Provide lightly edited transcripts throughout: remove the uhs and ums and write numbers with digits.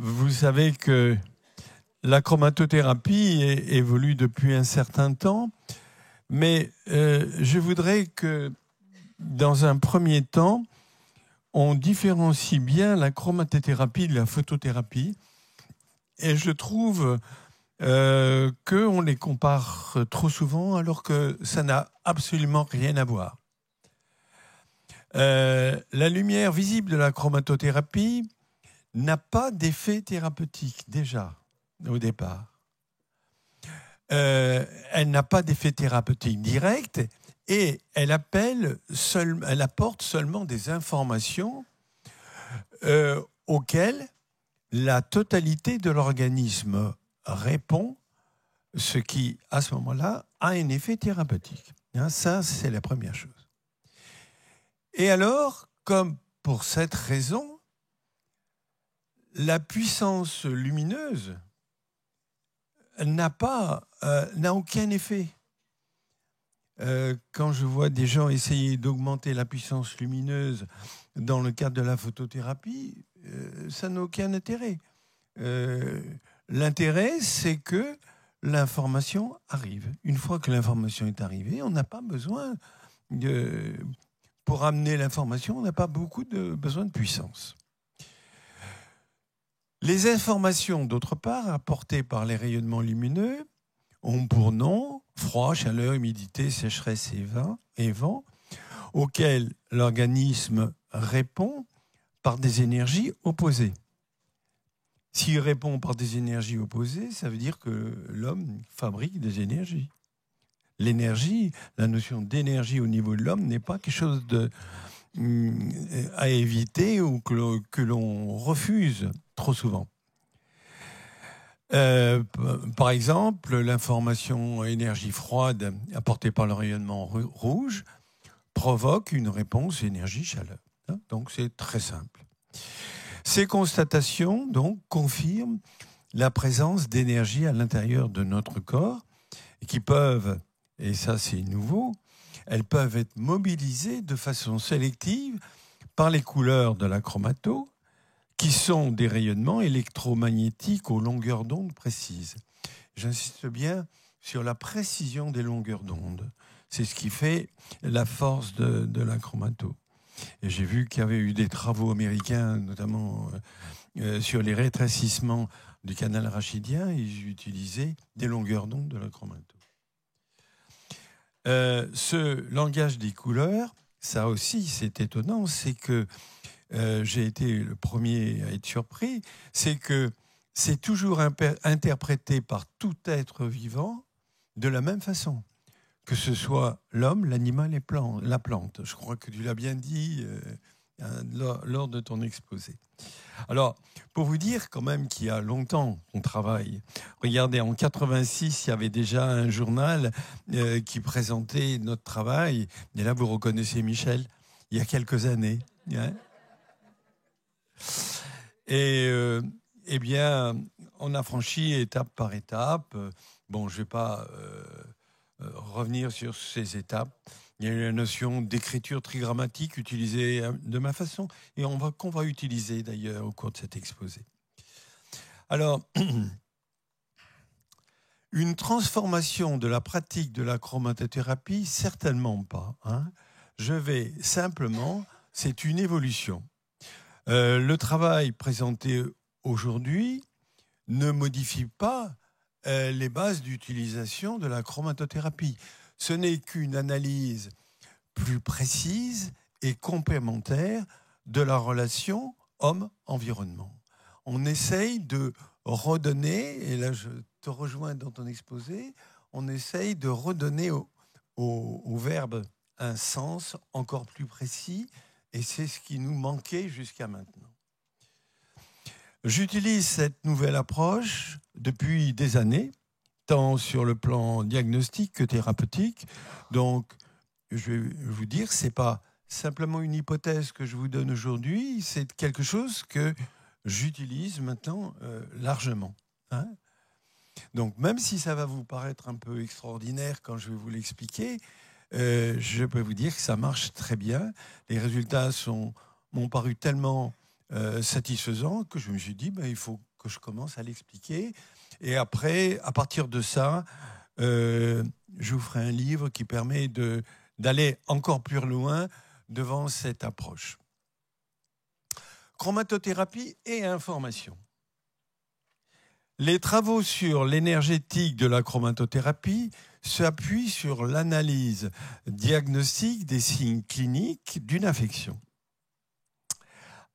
Vous savez que la chromatothérapie évolue depuis un certain temps, mais je voudrais que, dans un premier temps, on différencie bien la chromatothérapie de la photothérapie. Et je trouve qu'on les compare trop souvent alors que ça n'a absolument rien à voir. La lumière visible de la chromatothérapie n'a pas d'effet thérapeutique déjà au départ. Elle n'a pas d'effet thérapeutique direct et elle apporte seulement des informations auxquelles la totalité de l'organisme répond, ce qui, à ce moment-là, a un effet thérapeutique. Ça, c'est la première chose. Et alors, comme pour cette raison, la puissance lumineuse n'a aucun effet. Quand je vois des gens essayer d'augmenter la puissance lumineuse dans le cadre de la photothérapie, ça n'a aucun intérêt. L'intérêt, c'est que l'information arrive. Une fois que l'information est arrivée, on n'a pas besoin pour amener l'information, on n'a pas besoin de puissance. Les informations, d'autre part, apportées par les rayonnements lumineux, ont pour nom froid, chaleur, humidité, sécheresse et vent, auxquels l'organisme répond par des énergies opposées. S'il répond par des énergies opposées, ça veut dire que l'homme fabrique des énergies. L'énergie, la notion d'énergie au niveau de l'homme n'est pas quelque chose à éviter ou que l'on refuse trop souvent. Par exemple, l'information énergie froide apportée par le rayonnement rouge provoque une réponse énergie-chaleur. Donc c'est très simple. Ces constatations donc confirment la présence d'énergie à l'intérieur de notre corps et qui peuvent, et ça c'est nouveau, elles peuvent être mobilisées de façon sélective par les couleurs de la chromato, qui sont des rayonnements électromagnétiques aux longueurs d'onde précises. J'insiste bien sur la précision des longueurs d'onde. C'est ce qui fait la force de la chromato. Et j'ai vu qu'il y avait eu des travaux américains, notamment sur les rétrécissements du canal rachidien, ils utilisaient des longueurs d'onde de la chromato. Ce langage des couleurs, ça aussi c'est étonnant, c'est que j'ai été le premier à être surpris, c'est que c'est toujours interprété par tout être vivant de la même façon, que ce soit l'homme, l'animal et la plante. Je crois que tu l'as bien dit lors de ton exposé. Alors, pour vous dire quand même qu'il y a longtemps qu'on travaille, regardez, en 86, il y avait déjà un journal qui présentait notre travail, et là vous reconnaissez Michel, il y a quelques années. Hein. Et eh bien, on a franchi étape par étape. Bon, je ne vais pas revenir sur ces étapes. Il y a eu la notion d'écriture trigrammatique utilisée de ma façon et qu'on va utiliser d'ailleurs au cours de cet exposé. Alors, une transformation de la pratique de la chromatothérapie, certainement pas. Hein. Je vais simplement, c'est une évolution. Le travail présenté aujourd'hui ne modifie pas les bases d'utilisation de la chromatothérapie. Ce n'est qu'une analyse plus précise et complémentaire de la relation homme-environnement. On essaye de redonner, et là je te rejoins dans ton exposé, on essaye de redonner au verbe un sens encore plus précis, et c'est ce qui nous manquait jusqu'à maintenant. J'utilise cette nouvelle approche depuis des années, tant sur le plan diagnostique que thérapeutique. Donc, je vais vous dire, ce n'est pas simplement une hypothèse que je vous donne aujourd'hui, c'est quelque chose que j'utilise maintenant largement. Hein. Donc, même si ça va vous paraître un peu extraordinaire quand je vais vous l'expliquer, je peux vous dire que ça marche très bien. Les résultats m'ont paru tellement satisfaisant que je me suis dit, il faut que je commence à l'expliquer. Et après, à partir de ça, je vous ferai un livre qui permet d'aller encore plus loin devant cette approche. Chromatothérapie et information. Les travaux sur l'énergétique de la chromatothérapie s'appuient sur l'analyse diagnostique des signes cliniques d'une affection.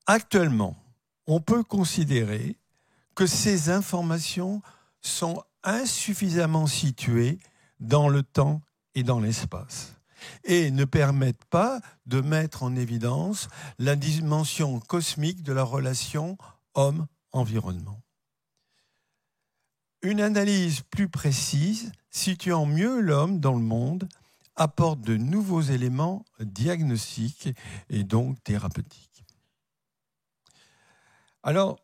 Actuellement, on peut considérer que ces informations sont insuffisamment situées dans le temps et dans l'espace et ne permettent pas de mettre en évidence la dimension cosmique de la relation homme-environnement. Une analyse plus précise, situant mieux l'homme dans le monde, apporte de nouveaux éléments diagnostiques et donc thérapeutiques. Alors,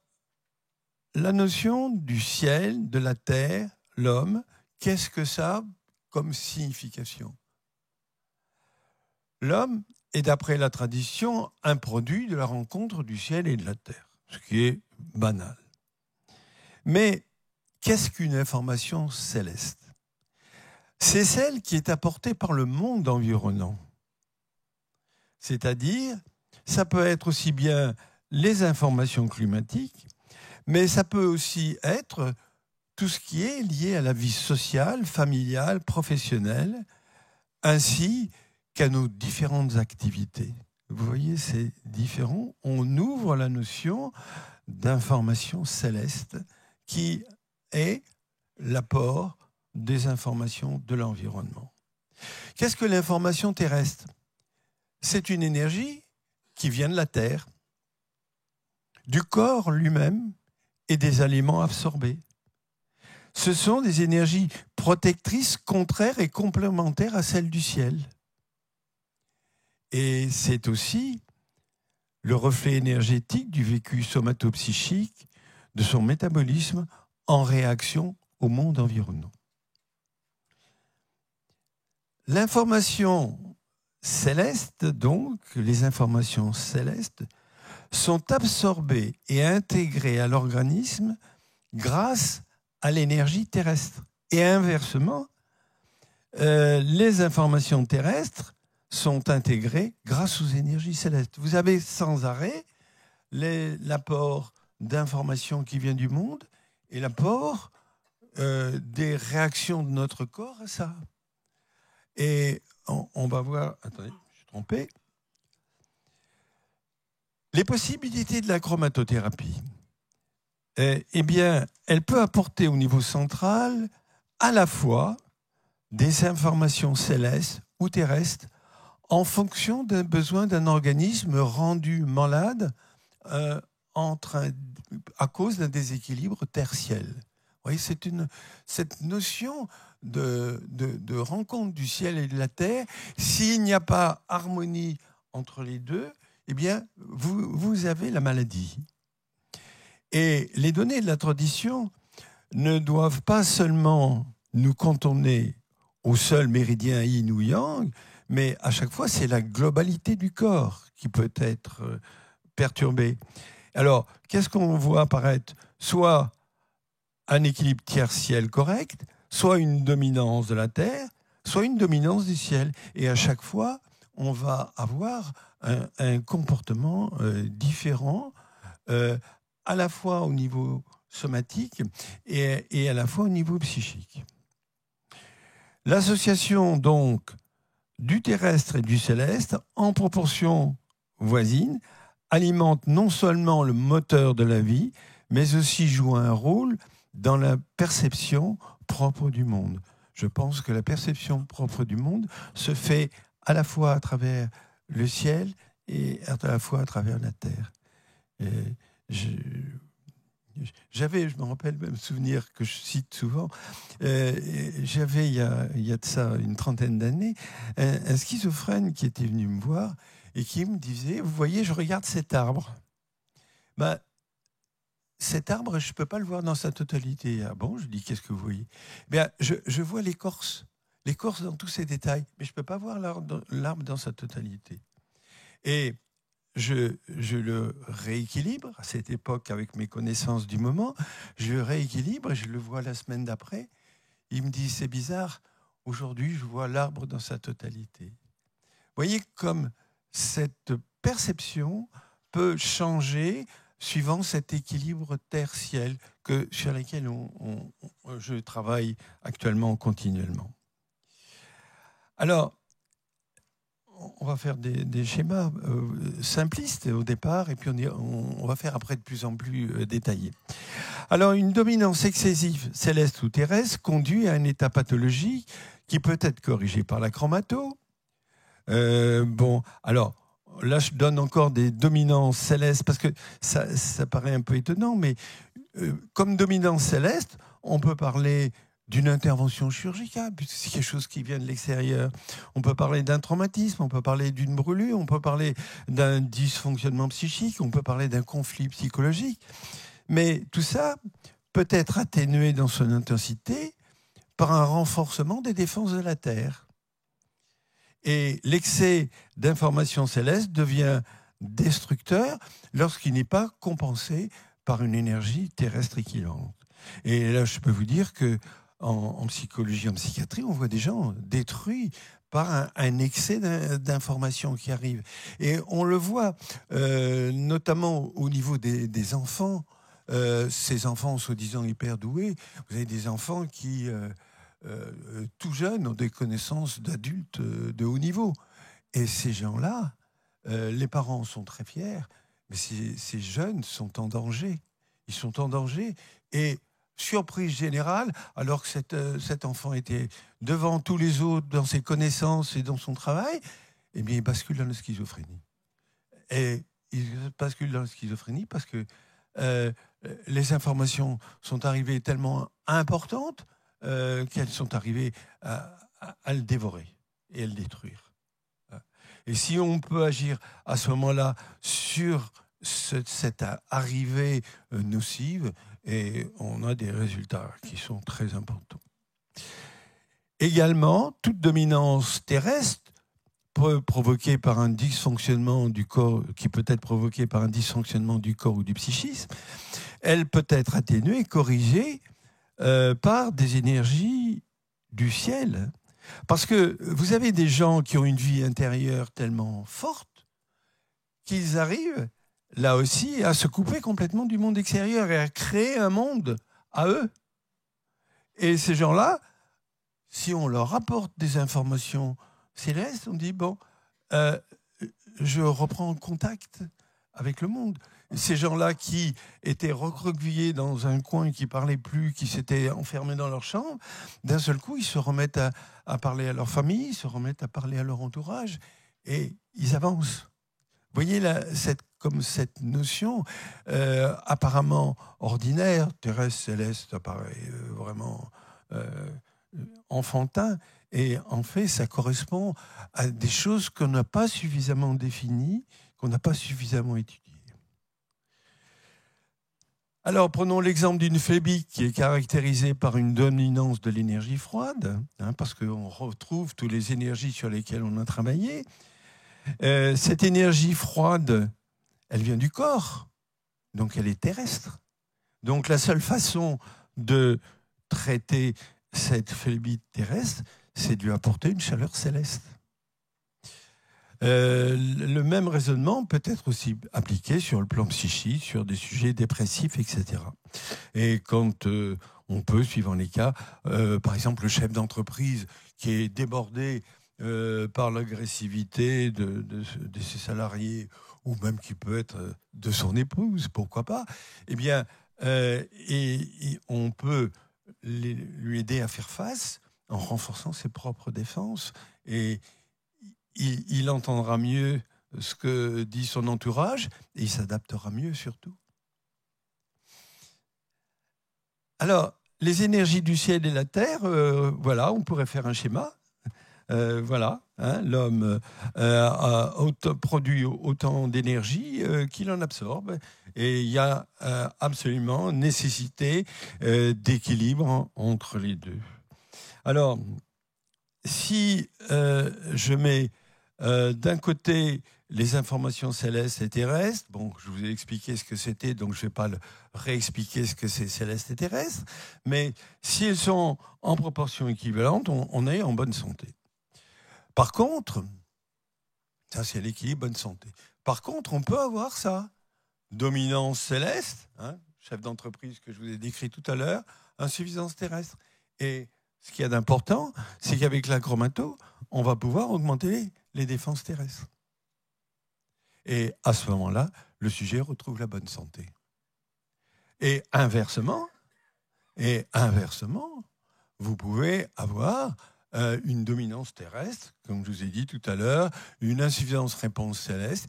la notion du ciel, de la terre, l'homme, qu'est-ce que ça a comme signification? L'homme est, d'après la tradition, un produit de la rencontre du ciel et de la terre, ce qui est banal. Mais qu'est-ce qu'une information céleste? C'est celle qui est apportée par le monde environnant. C'est-à-dire, ça peut être aussi bien les informations climatiques, mais ça peut aussi être tout ce qui est lié à la vie sociale, familiale, professionnelle, ainsi qu'à nos différentes activités. Vous voyez, c'est différent. On ouvre la notion d'information céleste qui est l'apport des informations de l'environnement. Qu'est-ce que l'information terrestre? C'est une énergie qui vient de la Terre, du corps lui-même et des aliments absorbés. Ce sont des énergies protectrices contraires et complémentaires à celles du ciel. Et c'est aussi le reflet énergétique du vécu somatopsychique, de son métabolisme en réaction au monde environnant. L'information céleste, donc, les informations célestes, sont absorbées et intégrées à l'organisme grâce à l'énergie terrestre. Et inversement, les informations terrestres sont intégrées grâce aux énergies célestes. Vous avez sans arrêt l'apport d'informations qui vient du monde et l'apport des réactions de notre corps à ça. Et on va voir... Attendez, je suis trompé. Les possibilités de la chromatothérapie, eh bien, elle peut apporter au niveau central à la fois des informations célestes ou terrestres en fonction d'un besoin d'un organisme rendu malade à cause d'un déséquilibre tertiel. Vous voyez, cette notion de rencontre du ciel et de la terre, s'il n'y a pas harmonie entre les deux, eh bien, vous avez la maladie. Et les données de la tradition ne doivent pas seulement nous cantonner au seul méridien yin ou yang, mais à chaque fois, c'est la globalité du corps qui peut être perturbée. Alors, qu'est-ce qu'on voit apparaître? Soit un équilibre tertiel correct, soit une dominance de la Terre, soit une dominance du ciel. Et à chaque fois, on va avoir un comportement différent, à la fois au niveau somatique et à la fois au niveau psychique. L'association donc du terrestre et du céleste, en proportion voisine, alimente non seulement le moteur de la vie, mais aussi joue un rôle dans la perception propre du monde. Je pense que la perception propre du monde se fait à la fois à travers le ciel et à la fois à travers la terre. Je me rappelle même souvenir que je cite souvent, j'avais il y a de ça une trentaine d'années, un schizophrène qui était venu me voir et qui me disait, vous voyez, je regarde cet arbre. Ben, cet arbre, je ne peux pas le voir dans sa totalité. Ah bon? Je dis, qu'est-ce que vous voyez? Bien, je vois l'écorce dans tous ses détails, mais je ne peux pas voir l'arbre dans sa totalité. Et je le rééquilibre, à cette époque, avec mes connaissances du moment, je le rééquilibre et je le vois la semaine d'après. Il me dit, c'est bizarre, aujourd'hui, je vois l'arbre dans sa totalité. Vous voyez comme cette perception peut changer suivant cet équilibre terre-ciel sur lequel je travaille actuellement continuellement. Alors, on va faire des schémas simplistes au départ, et puis on va faire après de plus en plus détaillés. Alors, une dominance excessive céleste ou terrestre conduit à un état pathologique qui peut être corrigé par la chromato. Alors, là, je donne encore des dominances célestes, parce que ça paraît un peu étonnant, mais comme dominance céleste, on peut parler d'une intervention chirurgicale, puisque c'est quelque chose qui vient de l'extérieur. On peut parler d'un traumatisme, on peut parler d'une brûlure, on peut parler d'un dysfonctionnement psychique, on peut parler d'un conflit psychologique. Mais tout ça peut être atténué dans son intensité par un renforcement des défenses de la Terre. Et l'excès d'informations célestes devient destructeur lorsqu'il n'est pas compensé par une énergie terrestre équivalente. Et là, je peux vous dire que en psychologie, en psychiatrie, on voit des gens détruits par un excès d'informations qui arrivent. Et on le voit notamment au niveau des enfants. Ces enfants soi-disant hyper doués, vous avez des enfants qui, tout jeunes, ont des connaissances d'adultes de haut niveau. Et ces gens-là, les parents sont très fiers, mais ces jeunes sont en danger. Ils sont en danger. Et surprise générale, alors que cet enfant était devant tous les autres dans ses connaissances et dans son travail, eh bien, il bascule dans la schizophrénie. Et il bascule dans la schizophrénie parce que les informations sont arrivées tellement importantes qu'elles sont arrivées à le dévorer et à le détruire. Et si on peut agir à ce moment-là sur cette arrivée nocive, et on a des résultats qui sont très importants. Également, toute dominance terrestre peut provoquer par un dysfonctionnement du corps, qui peut être provoqué par un dysfonctionnement du corps ou du psychisme, elle peut être atténuée, corrigée par des énergies du ciel. Parce que vous avez des gens qui ont une vie intérieure tellement forte qu'ils arrivent là aussi à se couper complètement du monde extérieur et à créer un monde à eux. Et ces gens-là, si on leur apporte des informations célestes, on dit, bon, je reprends contact avec le monde. Ces gens-là qui étaient recroquevillés dans un coin, qui ne parlaient plus, qui s'étaient enfermés dans leur chambre, d'un seul coup, ils se remettent à parler à leur famille, ils se remettent à parler à leur entourage, et ils avancent. Vous voyez comme cette notion apparemment ordinaire, terrestre, céleste, apparaît vraiment enfantin, et en fait, ça correspond à des choses qu'on n'a pas suffisamment définies, qu'on n'a pas suffisamment étudiées. Alors, prenons l'exemple d'une phlébique qui est caractérisée par une dominance de l'énergie froide, parce qu'on retrouve toutes les énergies sur lesquelles on a travaillé. Cette énergie froide, elle vient du corps, donc elle est terrestre. Donc la seule façon de traiter cette phlébite terrestre, c'est de lui apporter une chaleur céleste. Le même raisonnement peut être aussi appliqué sur le plan psychique, sur des sujets dépressifs, etc. Et quand on peut, suivant les cas, par exemple le chef d'entreprise qui est débordé par l'agressivité de ses salariés, ou même qui peut être de son épouse, pourquoi pas, eh bien, on peut lui aider à faire face en renforçant ses propres défenses, et il entendra mieux ce que dit son entourage, et il s'adaptera mieux surtout. Alors, les énergies du ciel et de la terre, voilà, on pourrait faire un schéma. L'homme produit autant d'énergie qu'il en absorbe, et il y a absolument nécessité d'équilibre entre les deux. Alors, si je mets d'un côté les informations célestes et terrestres. Bon, je vous ai expliqué ce que c'était, donc je ne vais pas réexpliquer ce que c'est céleste et terrestre. Mais si elles sont en proportion équivalente, on est en bonne santé. Par contre, ça c'est l'équilibre bonne santé. Par contre, on peut avoir ça. Dominance céleste, chef d'entreprise que je vous ai décrit tout à l'heure, insuffisance terrestre. Et ce qu'il y a d'important, c'est qu'avec la chromato, on va pouvoir augmenter les défenses terrestres. Et à ce moment-là, le sujet retrouve la bonne santé. Et inversement, vous pouvez avoir une dominance terrestre, comme je vous ai dit tout à l'heure, une insuffisance réponse céleste.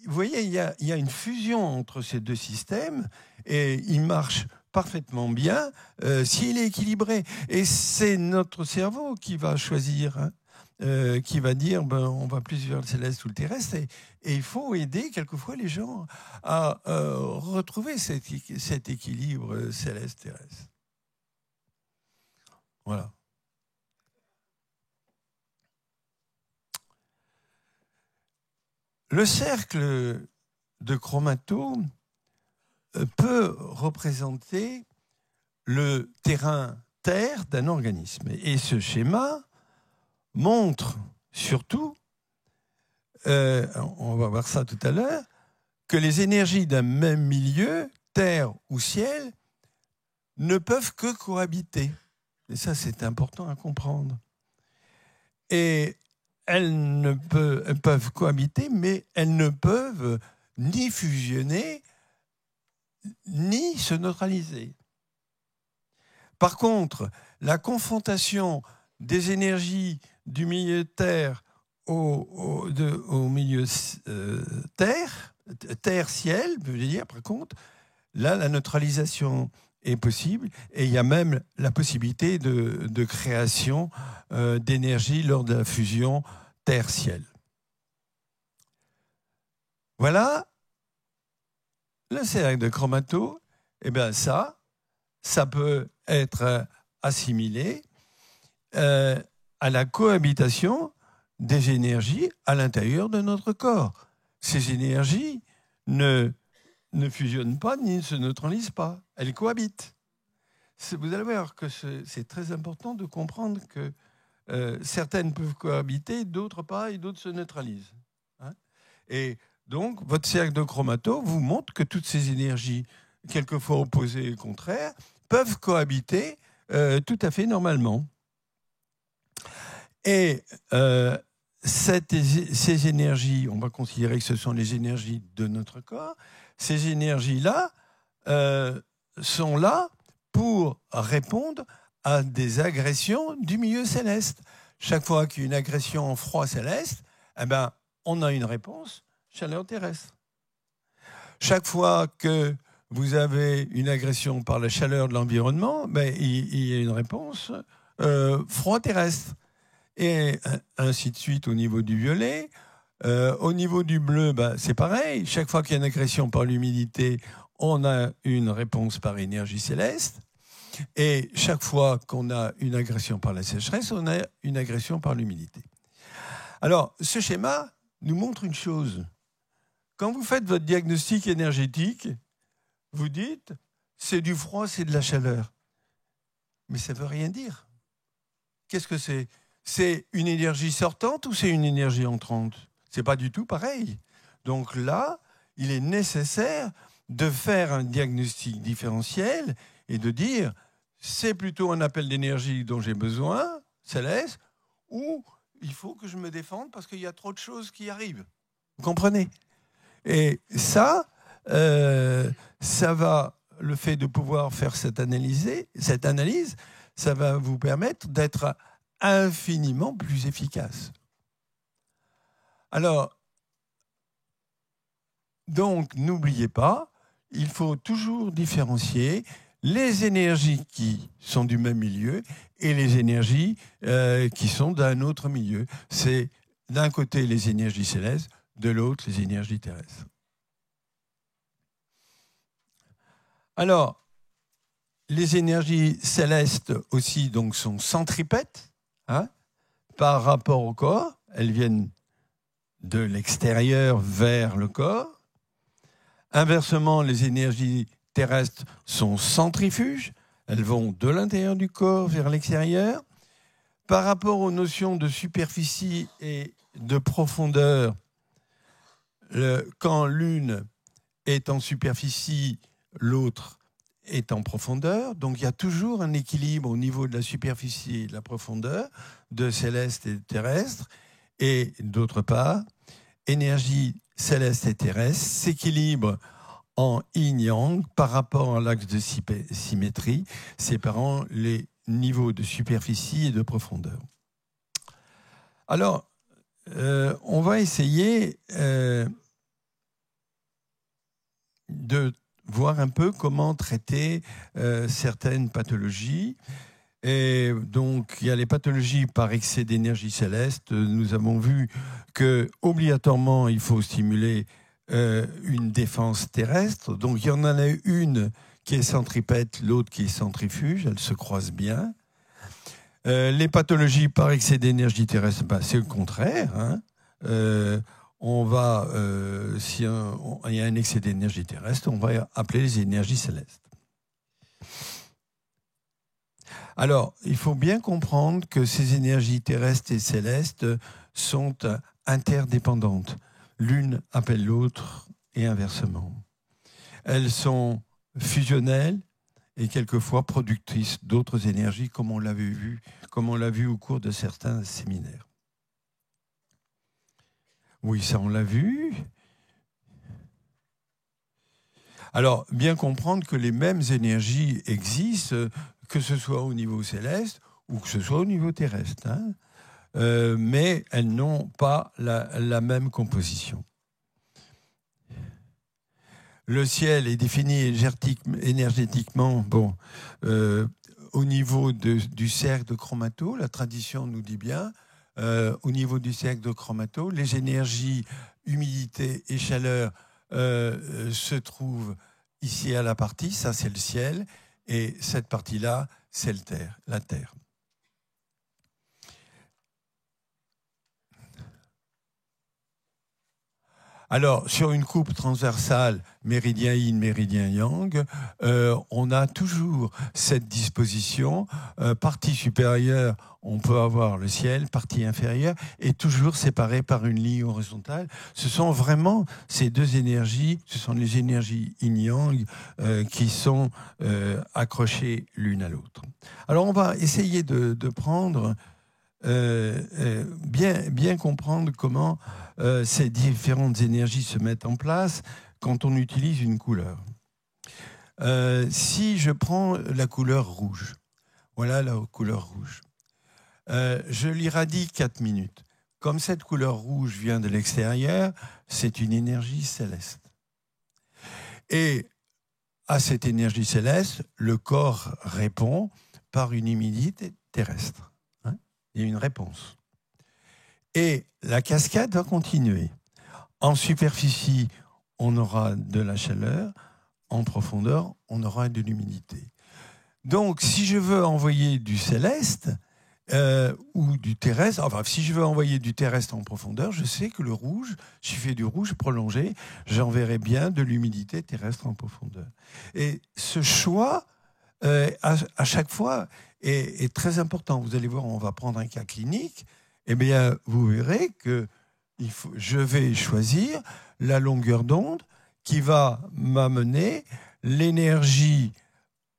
Vous voyez, il y a une fusion entre ces deux systèmes et il marche parfaitement bien s'il est équilibré. Et c'est notre cerveau qui va choisir, qui va dire on va plus vers le céleste ou le terrestre. Et il faut aider quelquefois les gens à retrouver cet équilibre céleste-terrestre. Voilà. Le cercle de chromato peut représenter le terrain terre d'un organisme. Et ce schéma montre surtout, on va voir ça tout à l'heure, que les énergies d'un même milieu, terre ou ciel, ne peuvent que cohabiter. Et ça, c'est important à comprendre. Et elles peuvent cohabiter, mais elles ne peuvent ni fusionner, ni se neutraliser. Par contre, la confrontation des énergies du milieu terre au milieu terre-ciel, je veux dire, par contre, là, la neutralisation est possible et il y a même la possibilité de création d'énergie lors de la fusion terre-ciel. Voilà le cercle de chromato. Eh bien ça peut être assimilé à la cohabitation des énergies à l'intérieur de notre corps. Ces énergies ne fusionnent pas ni ne se neutralisent pas. Elles cohabitent. Vous allez voir que c'est très important de comprendre que certaines peuvent cohabiter, d'autres pas, et d'autres se neutralisent. Et donc, votre cercle de chromato vous montre que toutes ces énergies, quelquefois opposées et contraires, peuvent cohabiter tout à fait normalement. Et ces énergies, on va considérer que ce sont les énergies de notre corps, ces énergies-là sont là pour répondre à des agressions du milieu céleste. Chaque fois qu'il y a une agression en froid céleste, on a une réponse chaleur terrestre. Chaque fois que vous avez une agression par la chaleur de l'environnement, il y a une réponse froid terrestre. Et ainsi de suite au niveau du violet. Au niveau du bleu, c'est pareil. Chaque fois qu'il y a une agression par l'humidité, on a une réponse par énergie céleste. Et chaque fois qu'on a une agression par la sécheresse, on a une agression par l'humidité. Alors, ce schéma nous montre une chose. Quand vous faites votre diagnostic énergétique, vous dites, c'est du froid, c'est de la chaleur. Mais ça ne veut rien dire. Qu'est-ce que c'est ? C'est une énergie sortante ou c'est une énergie entrante ? C'est pas du tout pareil. Donc là, il est nécessaire de faire un diagnostic différentiel et de dire c'est plutôt un appel d'énergie dont j'ai besoin, céleste, ou il faut que je me défende parce qu'il y a trop de choses qui arrivent. Vous comprenez ? Et ça va, le fait de pouvoir faire cette analyse, ça va vous permettre d'être infiniment plus efficace. Alors, donc, n'oubliez pas, il faut toujours différencier les énergies qui sont du même milieu et les énergies qui sont d'un autre milieu. C'est d'un côté les énergies célestes, de l'autre les énergies terrestres. Alors, les énergies célestes aussi donc, sont centripètes par rapport au corps. Elles viennent de l'extérieur vers le corps. Inversement, les énergies terrestres sont centrifuges. Elles vont de l'intérieur du corps vers l'extérieur. Par rapport aux notions de superficie et de profondeur, quand l'une est en superficie, l'autre est en profondeur. Donc il y a toujours un équilibre au niveau de la superficie et de la profondeur, de céleste et de terrestre. Et d'autre part, énergie céleste et terrestre s'équilibrent en yin-yang par rapport à l'axe de symétrie, séparant les niveaux de superficie et de profondeur. Alors, on va essayer de voir un peu comment traiter certaines pathologies. Et donc, il y a les pathologies par excès d'énergie céleste. Nous avons vu que obligatoirement, il faut stimuler une défense terrestre. Donc, il y en a une qui est centripète, l'autre qui est centrifuge. Elles se croisent bien. Les pathologies par excès d'énergie terrestre, c'est le contraire. Hein. On va, si il y a un excès d'énergie terrestre, on va appeler les énergies célestes. Alors, il faut bien comprendre que ces énergies terrestres et célestes sont interdépendantes. L'une appelle l'autre et inversement. Elles sont fusionnelles et quelquefois productrices d'autres énergies, comme on l'a vu au cours de certains séminaires. Oui, ça on l'a vu. Alors, bien comprendre que les mêmes énergies existent, que ce soit au niveau céleste ou que ce soit au niveau terrestre. Hein. Mais elles n'ont pas la même composition. Le ciel est défini énergétiquement au niveau du cercle de Chromato. La tradition nous dit bien, au niveau du cercle de Chromato, les énergies humidité et chaleur se trouvent ici à la partie, ça c'est le ciel, et cette partie-là, c'est la terre. Alors, sur une coupe transversale, méridien yin, méridien yang, on a toujours cette disposition. Partie supérieure, on peut avoir le ciel, partie inférieure, et toujours séparée par une ligne horizontale. Ce sont vraiment ces deux énergies, ce sont les énergies yin-yang qui sont accrochées l'une à l'autre. Alors, on va essayer de prendre... bien comprendre comment ces différentes énergies se mettent en place quand on utilise une couleur. Si je prends la couleur rouge, voilà la couleur rouge, je l'irradie 4 minutes. Comme cette couleur rouge vient de l'extérieur, c'est une énergie céleste. Et à cette énergie céleste, le corps répond par une humidité terrestre. Il y a une réponse. Et la cascade va continuer. En superficie, on aura de la chaleur. En profondeur, on aura de l'humidité. Donc, si je veux envoyer du céleste ou du terrestre, enfin, si je veux envoyer du terrestre en profondeur, je sais que le rouge, si je fais du rouge prolongé, j'enverrai bien de l'humidité terrestre en profondeur. Et ce choix, à chaque fois, est très important. Vous allez voir, on va prendre un cas clinique. Eh bien, vous verrez que je vais choisir la longueur d'onde qui va m'amener l'énergie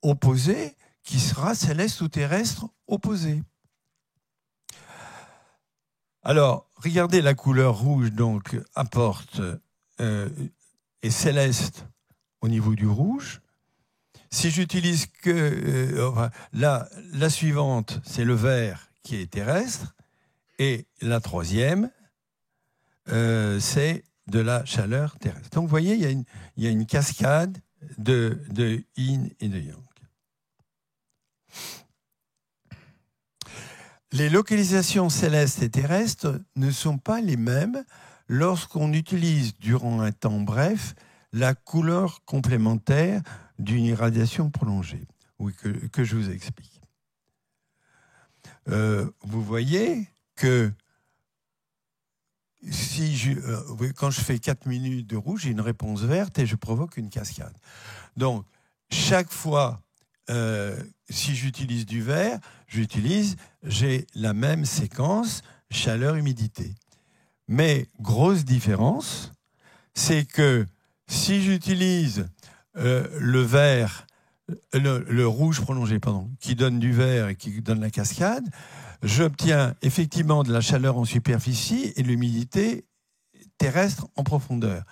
opposée qui sera céleste ou terrestre opposée. Alors, regardez, la couleur rouge donc apporte est céleste au niveau du rouge. Si j'utilise que la suivante, c'est le vert qui est terrestre, et la troisième, c'est de la chaleur terrestre. Donc, vous voyez, il y a une cascade de yin et de yang. Les localisations célestes et terrestres ne sont pas les mêmes lorsqu'on utilise durant un temps bref la couleur complémentaire d'une irradiation prolongée, que je vous explique. Vous voyez que quand je fais 4 minutes de rouge, j'ai une réponse verte et je provoque une cascade. Donc, chaque fois, si j'utilise du vert, j'ai la même séquence chaleur-humidité. Mais, grosse différence, c'est que si j'utilise le vert, le rouge prolongé, qui donne du vert et qui donne la cascade, j'obtiens effectivement de la chaleur en superficie et l'humidité terrestre en profondeur.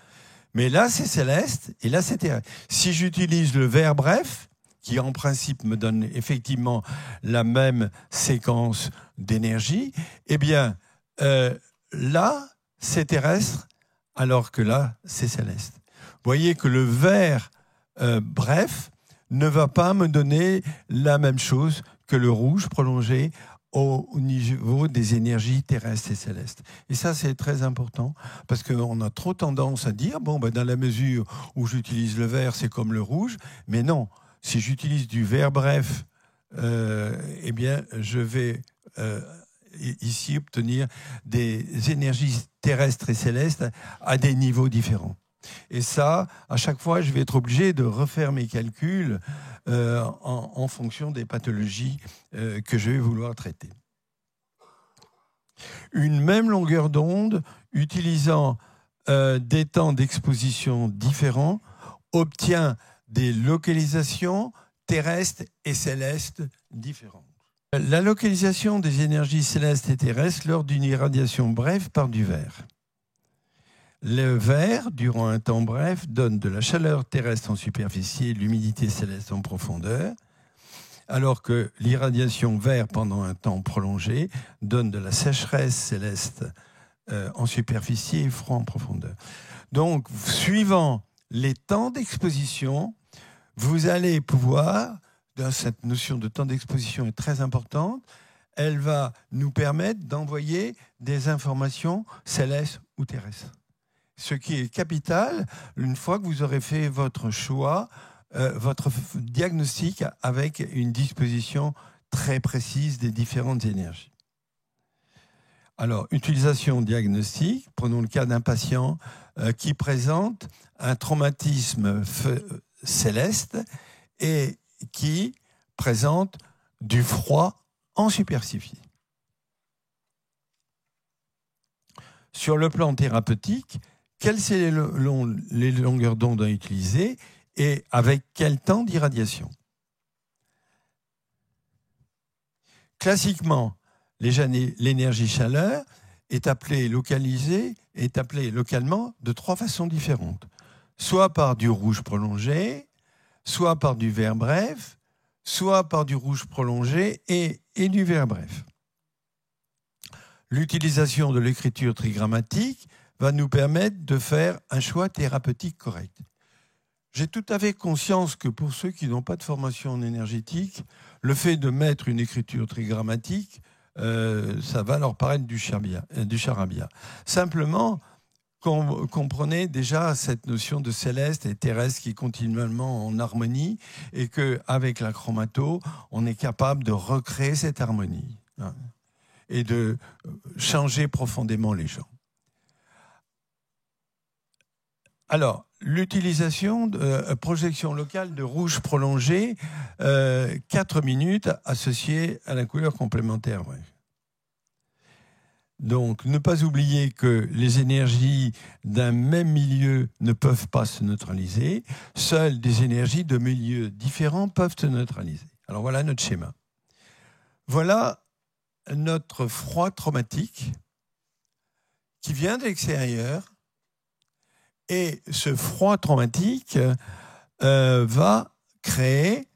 Mais là, c'est céleste et là, c'est terrestre. Si j'utilise le vert bref, qui en principe me donne effectivement la même séquence d'énergie, eh bien, là, c'est terrestre, alors que là, c'est céleste. Vous voyez que le vert bref ne va pas me donner la même chose que le rouge prolongé au niveau des énergies terrestres et célestes. Et ça, c'est très important, parce qu'on a trop tendance à dire, dans la mesure où j'utilise le vert, c'est comme le rouge, mais non, si j'utilise du vert bref, eh bien, je vais ici obtenir des énergies terrestres et célestes à des niveaux différents. Et ça, à chaque fois, je vais être obligé de refaire mes calculs en fonction des pathologies que je vais vouloir traiter. Une même longueur d'onde, utilisant des temps d'exposition différents, obtient des localisations terrestres et célestes différentes. La localisation des énergies célestes et terrestres lors d'une irradiation brève par du vert. Le vert, durant un temps bref, donne de la chaleur terrestre en superficie et de l'humidité céleste en profondeur, alors que l'irradiation vert pendant un temps prolongé donne de la sécheresse céleste en superficie et froid en profondeur. Donc, suivant les temps d'exposition, vous allez pouvoir, cette notion de temps d'exposition est très importante, elle va nous permettre d'envoyer des informations célestes ou terrestres. Ce qui est capital, une fois que vous aurez fait votre choix, votre diagnostic avec une disposition très précise des différentes énergies. Alors, utilisation diagnostique, prenons le cas d'un patient qui présente un traumatisme céleste et qui présente du froid en superficie. Sur le plan thérapeutique, quelles sont les longueurs d'onde à utiliser et avec quel temps d'irradiation? Classiquement, l'énergie chaleur est appelée localement de 3 façons différentes. Soit par du rouge prolongé, soit par du vert bref, soit par du rouge prolongé et du vert bref. L'utilisation de l'écriture trigrammatique va nous permettre de faire un choix thérapeutique correct. J'ai tout à fait conscience que pour ceux qui n'ont pas de formation en énergétique, le fait de mettre une écriture trigrammatique, ça va leur paraître du charabia. Simplement, comprenez déjà cette notion de céleste et terrestre qui est continuellement en harmonie et qu'avec la chromato, on est capable de recréer cette harmonie et de changer profondément les gens. Alors, l'utilisation de projection locale de rouge prolongé, 4 minutes associées à la couleur complémentaire. Ouais. Donc, ne pas oublier que les énergies d'un même milieu ne peuvent pas se neutraliser. Seules des énergies de milieux différents peuvent se neutraliser. Alors, voilà notre schéma. Voilà notre froid traumatique qui vient de l'extérieur. Et ce froid traumatique va créer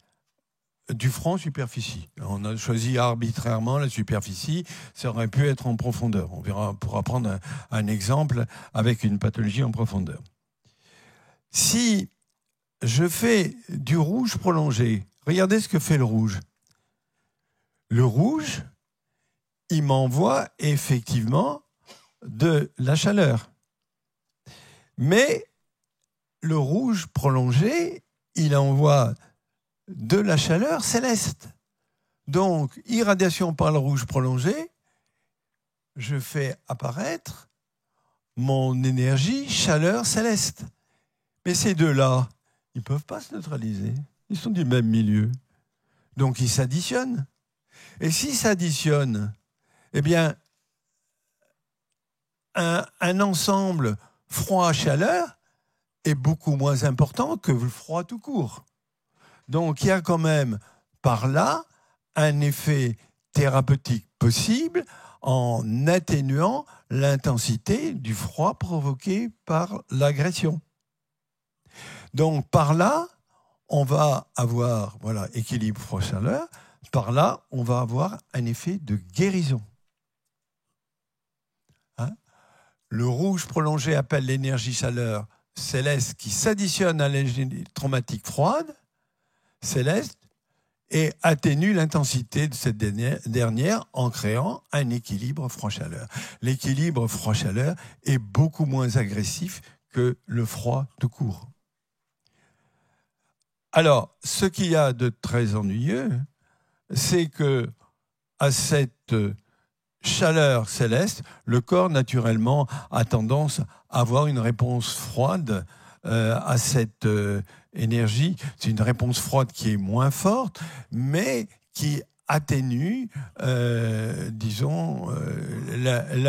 du froid en superficie. On a choisi arbitrairement la superficie, ça aurait pu être en profondeur. On pourra prendre un exemple avec une pathologie en profondeur. Si je fais du rouge prolongé, regardez ce que fait le rouge. Le rouge, il m'envoie effectivement de la chaleur. Mais le rouge prolongé, il envoie de la chaleur céleste. Donc, irradiation par le rouge prolongé, je fais apparaître mon énergie chaleur céleste. Mais ces deux-là, ils ne peuvent pas se neutraliser. Ils sont du même milieu. Donc ils s'additionnent. Et s'ils s'additionnent, eh bien, un ensemble froid-chaleur est beaucoup moins important que le froid tout court. Donc il y a quand même par là un effet thérapeutique possible en atténuant l'intensité du froid provoqué par l'agression. Donc par là, on va avoir équilibre froid-chaleur. Par là, on va avoir un effet de guérison. Le rouge prolongé appelle l'énergie-chaleur céleste qui s'additionne à l'énergie traumatique froide, céleste, et atténue l'intensité de cette dernière en créant un équilibre froid-chaleur. L'équilibre froid-chaleur est beaucoup moins agressif que le froid tout court. Alors, ce qu'il y a de très ennuyeux, c'est que à cette chaleur céleste, le corps naturellement a tendance à avoir une réponse froide à cette énergie. C'est une réponse froide qui est moins forte, mais qui atténue, la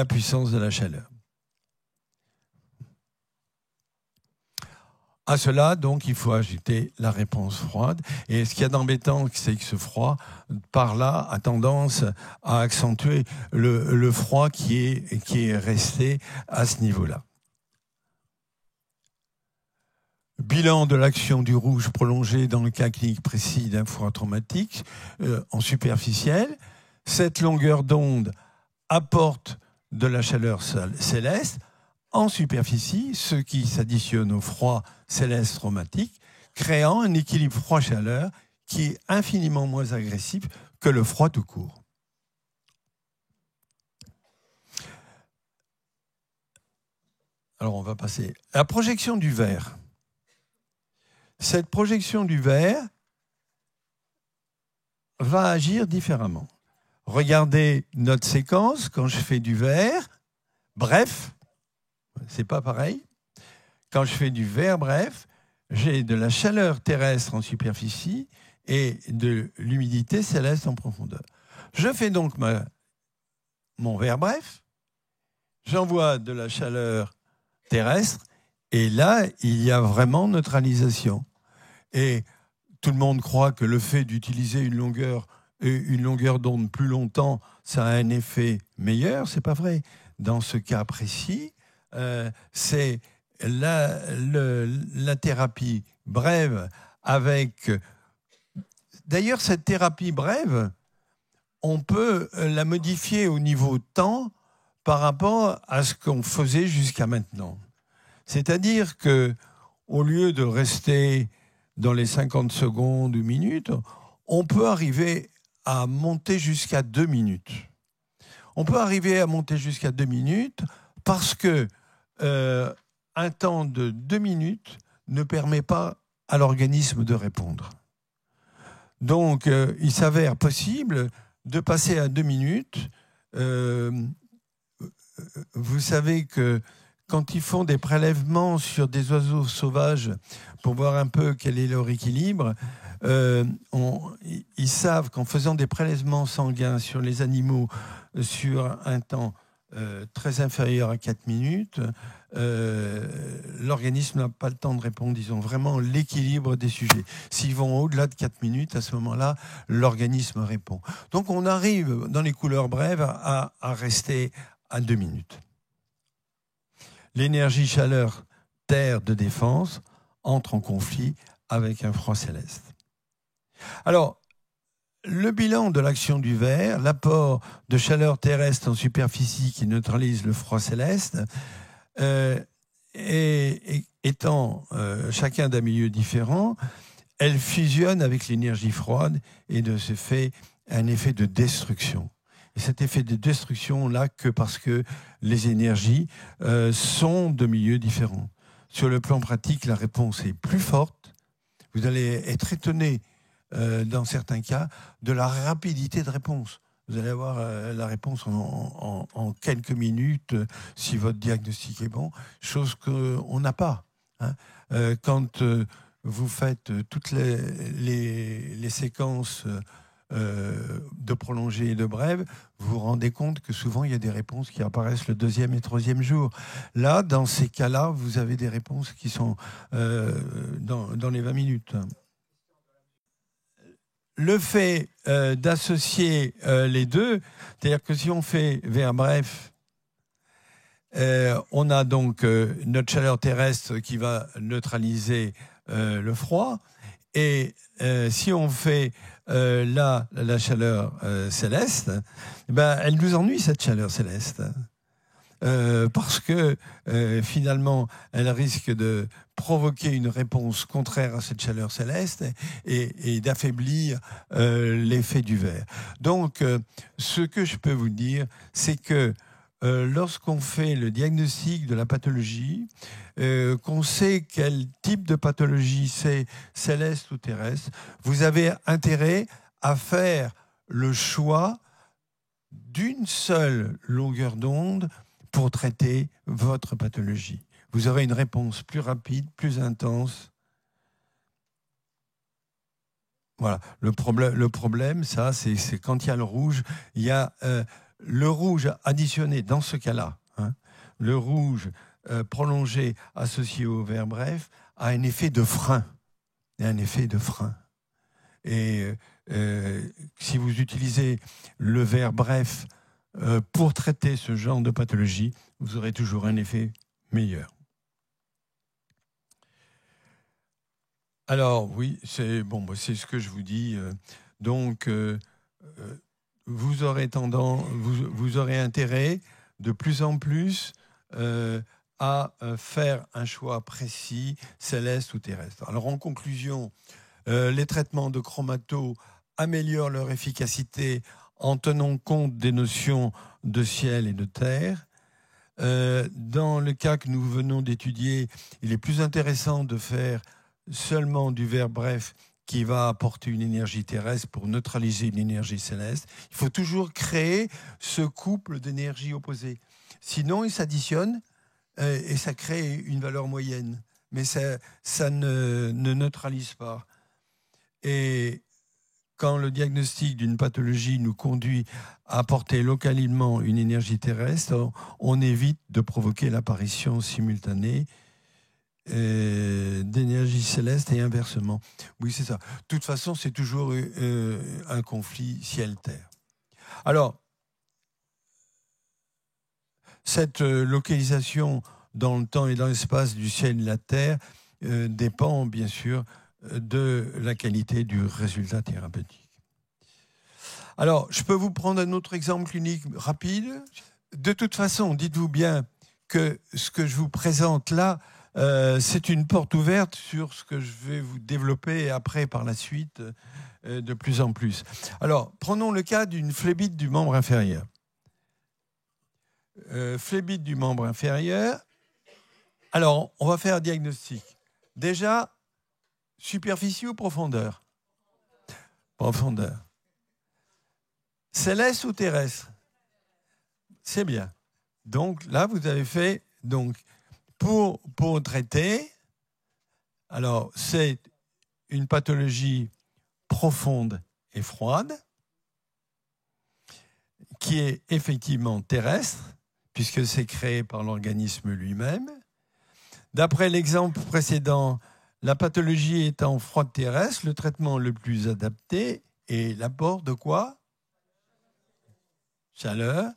puissance de la chaleur. À cela, donc, il faut ajouter la réponse froide. Et ce qu'il y a d'embêtant, c'est que ce froid, par là, a tendance à accentuer le froid qui est resté à ce niveau-là. Bilan de l'action du rouge prolongé dans le cas clinique précis d'un froid traumatique en superficiel. Cette longueur d'onde apporte de la chaleur céleste en superficie, ce qui s'additionne au froid céleste traumatique, créant un équilibre froid-chaleur qui est infiniment moins agressif que le froid tout court. Alors on va passer à la projection du verre. Cette projection du verre va agir différemment. Regardez notre séquence quand je fais du verre, bref, c'est pas pareil. Quand je fais du verre bref, j'ai de la chaleur terrestre en superficie et de l'humidité céleste en profondeur. Je fais donc mon verre bref, j'envoie de la chaleur terrestre et là, il y a vraiment neutralisation. Et tout le monde croit que le fait d'utiliser une longueur d'onde plus longtemps, ça a un effet meilleur. C'est pas vrai. Dans ce cas précis, c'est la thérapie brève avec... D'ailleurs, cette thérapie brève, on peut la modifier au niveau temps par rapport à ce qu'on faisait jusqu'à maintenant. C'est-à-dire que au lieu de rester dans les 50 secondes ou minutes, on peut arriver à monter jusqu'à 2 minutes. On peut arriver à monter jusqu'à 2 minutes parce que un temps de 2 minutes ne permet pas à l'organisme de répondre. Donc, il s'avère possible de passer à 2 minutes. Vous savez que quand ils font des prélèvements sur des oiseaux sauvages pour voir un peu quel est leur équilibre, ils savent qu'en faisant des prélèvements sanguins sur les animaux sur un temps très inférieur à 4 minutes, l'organisme n'a pas le temps de répondre. Ils ont vraiment l'équilibre des sujets. S'ils vont au-delà de 4 minutes, à ce moment-là, l'organisme répond. Donc on arrive dans les couleurs brèves à rester à 2 minutes. L'énergie chaleur terre de défense entre en conflit avec un froid céleste. Alors, le bilan de l'action du verre, l'apport de chaleur terrestre en superficie qui neutralise le froid céleste, étant chacun d'un milieu différent, elle fusionne avec l'énergie froide et de ce fait un effet de destruction. Et cet effet de destruction là que parce que les énergies sont de milieux différents. Sur le plan pratique, la réponse est plus forte. Vous allez être étonné dans certains cas de la rapidité de réponse. vous allez avoir la réponse en quelques minutes si votre diagnostic est bon, chose qu'on n'a pas. Hein. Quand vous faites toutes les séquences de prolongée et de brève, vous vous rendez compte que souvent il y a des réponses qui apparaissent le 2e et 3e jour. Là, dans ces cas-là, vous avez des réponses qui sont dans les 20 minutes. Le fait d'associer les deux, c'est-à-dire que si on fait vers bref, on a donc notre chaleur terrestre qui va neutraliser le froid, et si on fait là la chaleur céleste, ben, elle nous ennuie cette chaleur céleste. Parce que finalement, elle risque de provoquer une réponse contraire à cette chaleur céleste et d'affaiblir l'effet du verre. Donc, ce que je peux vous dire, c'est que lorsqu'on fait le diagnostic de la pathologie, qu'on sait quel type de pathologie c'est, céleste ou terrestre, vous avez intérêt à faire le choix d'une seule longueur d'onde pour traiter votre pathologie. Vous aurez une réponse plus rapide, plus intense. Voilà. Le problème, ça, c'est quand il y a le rouge, il y a le rouge additionné dans ce cas-là. Hein, le rouge prolongé associé au vert bref a un effet de frein. Un effet de frein. Et si vous utilisez le vert bref pour traiter ce genre de pathologie, vous aurez toujours un effet meilleur. Alors oui, c'est bon, c'est ce que je vous dis. Donc, vous aurez vous aurez intérêt de plus en plus à faire un choix précis, céleste ou terrestre. Alors en conclusion, les traitements de chromato améliorent leur efficacité en tenant compte des notions de ciel et de terre. Dans le cas que nous venons d'étudier, il est plus intéressant de faire seulement du vert bref qui va apporter une énergie terrestre pour neutraliser une énergie céleste. Il faut toujours créer ce couple d'énergies opposées. Sinon, ils s'additionnent et ça crée une valeur moyenne. Mais ça ne neutralise pas. Et quand le diagnostic d'une pathologie nous conduit à apporter localement une énergie terrestre, on évite de provoquer l'apparition simultanée d'énergie céleste et inversement. Oui, c'est ça. De toute façon, c'est toujours un conflit ciel-terre. Alors, cette localisation dans le temps et dans l'espace du ciel et de la Terre dépend, bien sûr, de la qualité du résultat thérapeutique. Alors, je peux vous prendre un autre exemple clinique rapide. De toute façon, dites-vous bien que ce que je vous présente là, c'est une porte ouverte sur ce que je vais vous développer après par la suite de plus en plus. Alors, prenons le cas d'une phlébite du membre inférieur. Phlébite du membre inférieur. Alors, on va faire un diagnostic. Déjà, superficie ou profondeur? Profondeur. Céleste ou terrestre? C'est bien. Donc là, vous avez fait donc pour traiter. Alors, c'est une pathologie profonde et froide qui est effectivement terrestre puisque c'est créé par l'organisme lui-même. D'après l'exemple précédent, la pathologie étant froide terrestre, le traitement le plus adapté est l'apport de quoi? Chaleur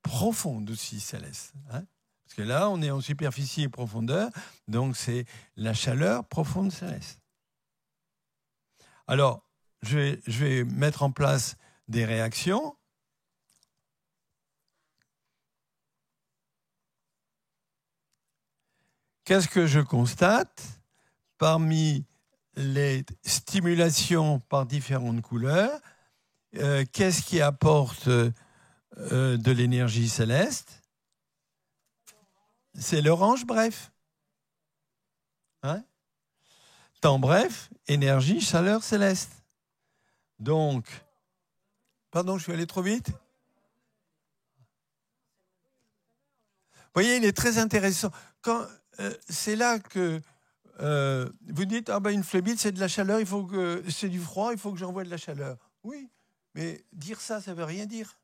profonde aussi, céleste. Hein? Parce que là, on est en superficie et profondeur, donc c'est la chaleur profonde céleste. Alors, je vais mettre en place des réactions. Qu'est-ce que je constate? Parmi les stimulations par différentes couleurs, qu'est-ce qui apporte de l'énergie céleste? C'est l'orange bref. Hein? Temps bref, énergie, chaleur céleste. Donc, Pardon, je suis allé trop vite? Vous voyez, il est très intéressant. C'est là que vous dites, ah ben une phlébite, c'est de la chaleur, c'est du froid, il faut que j'envoie de la chaleur. Oui, mais dire ça ne veut rien dire.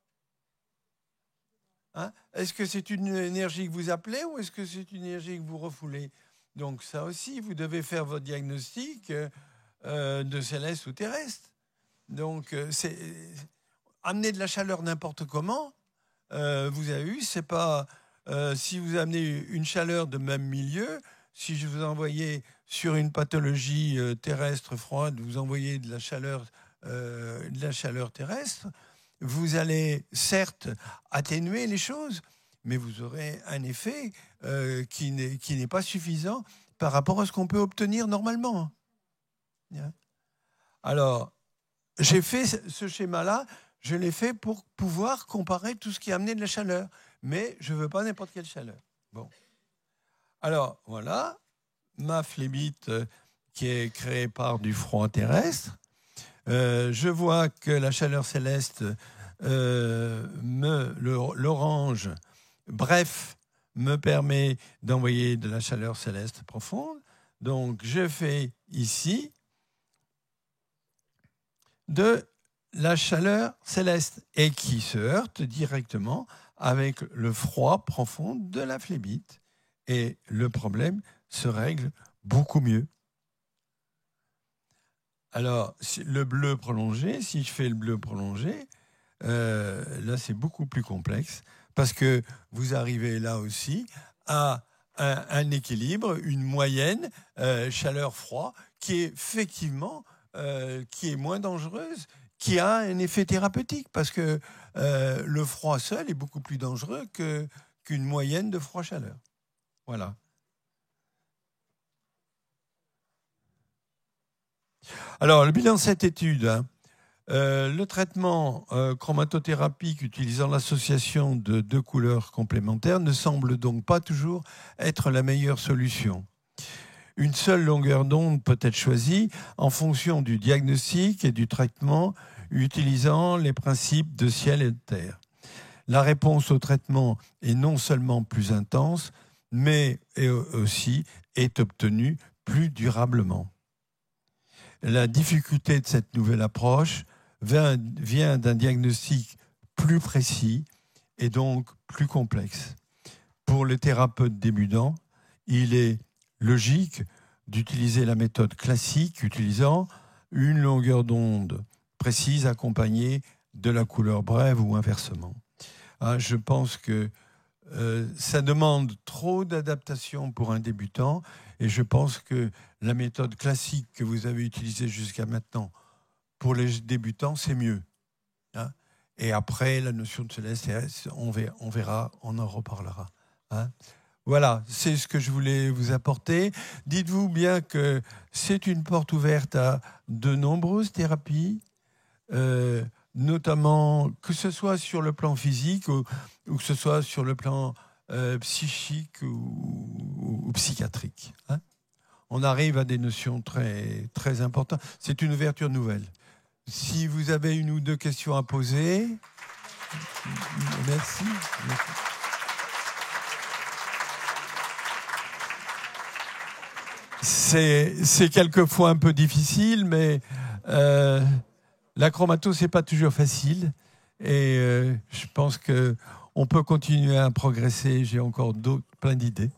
Hein? Est-ce que c'est une énergie que vous appelez ou est-ce que c'est une énergie que vous refoulez? Donc ça aussi, vous devez faire votre diagnostic de céleste ou terrestre. Donc amener de la chaleur n'importe comment, vous avez vu, c'est pas si vous amenez une chaleur de même milieu, si je vous envoyais sur une pathologie terrestre froide, vous envoyez de la chaleur terrestre, vous allez certes atténuer les choses, mais vous aurez un effet qui n'est pas suffisant par rapport à ce qu'on peut obtenir normalement. Alors, j'ai fait ce schéma-là, je l'ai fait pour pouvoir comparer tout ce qui a amené de la chaleur. Mais je ne veux pas n'importe quelle chaleur. Bon. Alors, voilà, ma phlébite qui est créée par du froid terrestre. Je vois que la chaleur céleste, l'orange, bref, me permet d'envoyer de la chaleur céleste profonde. Donc, je fais ici de la chaleur céleste et qui se heurte directement avec le froid profond de la phlébite. Et le problème se règle beaucoup mieux. Alors, le bleu prolongé, si je fais le bleu prolongé, là, c'est beaucoup plus complexe parce que vous arrivez là aussi à un équilibre, une moyenne chaleur-froid qui est effectivement qui est moins dangereuse, qui a un effet thérapeutique parce que le froid seul est beaucoup plus dangereux qu'une moyenne de froid-chaleur. Voilà. Alors, le bilan de cette étude, le traitement chromatothérapique utilisant l'association de deux couleurs complémentaires ne semble donc pas toujours être la meilleure solution. Une seule longueur d'onde peut être choisie en fonction du diagnostic et du traitement utilisant les principes de ciel et de terre. La réponse au traitement est non seulement plus intense, mais aussi est obtenue plus durablement. La difficulté de cette nouvelle approche vient d'un diagnostic plus précis et donc plus complexe. Pour les thérapeutes débutants, il est logique d'utiliser la méthode classique utilisant une longueur d'onde précise accompagnée de la couleur brève ou inversement. Je pense que ça demande trop d'adaptation pour un débutant et je pense que la méthode classique que vous avez utilisée jusqu'à maintenant pour les débutants, c'est mieux. Et après, la notion de céleste, on verra, on en reparlera. Voilà, c'est ce que je voulais vous apporter. Dites-vous bien que c'est une porte ouverte à de nombreuses thérapies, notamment que ce soit sur le plan physique ou que ce soit sur le plan psychique ou psychiatrique. On arrive à des notions très, très importantes. C'est une ouverture nouvelle. Si vous avez une ou deux questions à poser, merci. C'est quelquefois un peu difficile, mais la chromato, c'est pas toujours facile. Et je pense qu'on peut continuer à progresser. J'ai encore plein d'idées.